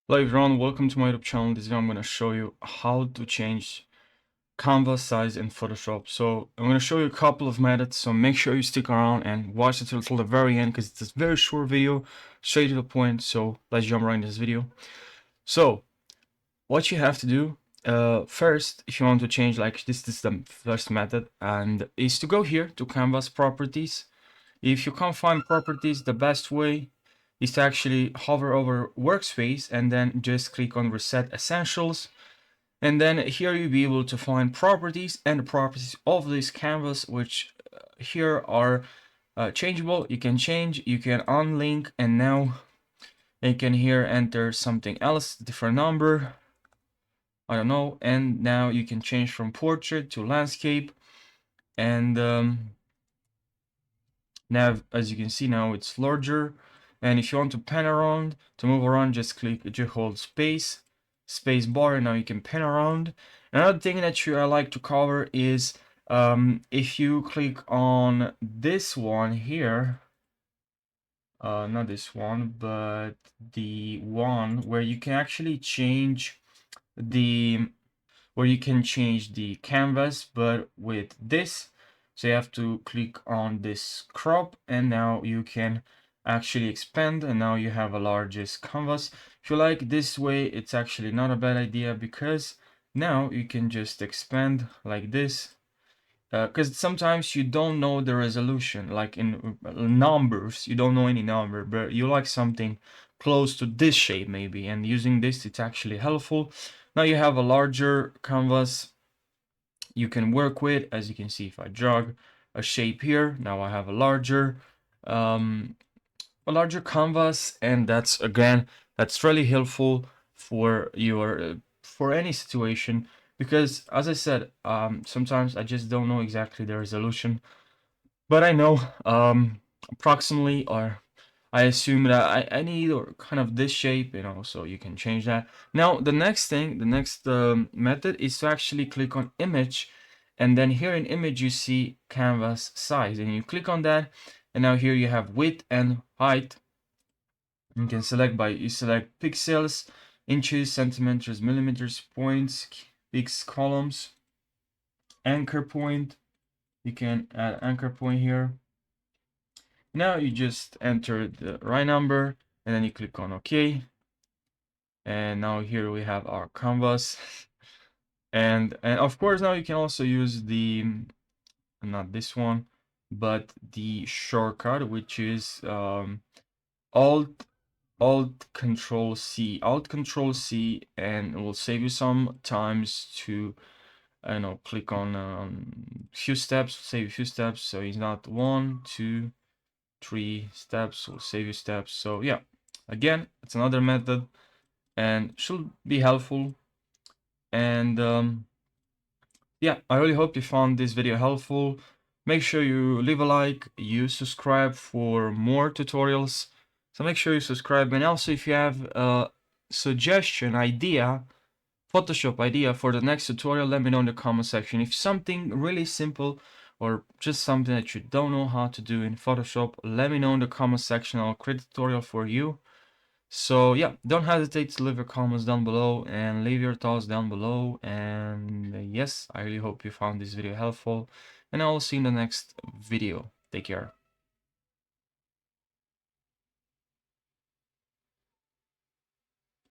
Hello everyone, welcome to my YouTube channel. This video I'm going to show you how to change canvas size in Photoshop. So I'm going to show you a couple of methods, so make sure you stick around and watch it till the very end because it's a very short video, straight to the point. So let's jump right into this video. So what you have to do first, if you want to change, like this is the first method, and is to go here to canvas properties. If you can't find properties, the best way is to actually hover over workspace and then just click on reset essentials. And then here you'll be able to find properties and the properties of this canvas, which here are changeable. You can change, you can unlink, and now you can here enter something else, different number, I don't know. And now you can change from portrait to landscape. And now, as you can see, now it's larger. And if you want to pan around, to move around, just hold space bar, and now you can pan around. Another thing that I like to cover is if you click on this one here, not this one, but the one where you can actually change the canvas, but with this. So you have to click on this crop, and now you can actually expand, and now you have a largest canvas. If you like this way, it's actually not a bad idea, because now you can just expand like this, because sometimes you don't know the resolution, like in numbers, you don't know any number, but you like something close to this shape maybe, and using this, it's actually helpful. Now you have a larger canvas you can work with. As you can see, if I drag a shape here, now I have um, a larger canvas, and that's really helpful for your for any situation, because as I said, sometimes I just don't know exactly the resolution, but I know approximately, or I assume that I need or kind of this shape, so you can change that. Now the next method is to actually click on image, and then here in image you see canvas size, and you click on that, and now here you have width and height. You can select you select pixels, inches, centimeters, millimeters, points, pix, columns, anchor point. You can add anchor point here. Now you just enter the right number, and then you click on OK. And now here we have our canvas. And of course, now you can also use the, not this one, but the shortcut, which is Alt Control C, and it will save you some times to, click on few steps, save a few steps. So it's not 1, 2, 3 steps, will save you steps. So yeah, again, it's another method and should be helpful. And yeah, I really hope you found this video helpful. Make sure you leave a like, you subscribe for more tutorials. So make sure you subscribe, and also if you have a suggestion, Photoshop idea for the next tutorial, let me know in the comment section. If something really simple or just something that you don't know how to do in Photoshop, let me know in the comment section. I'll create a tutorial for you. So yeah, don't hesitate to leave your comments down below and leave your thoughts down below. And yes, I really hope you found this video helpful, and I will see you in the next video. Take care.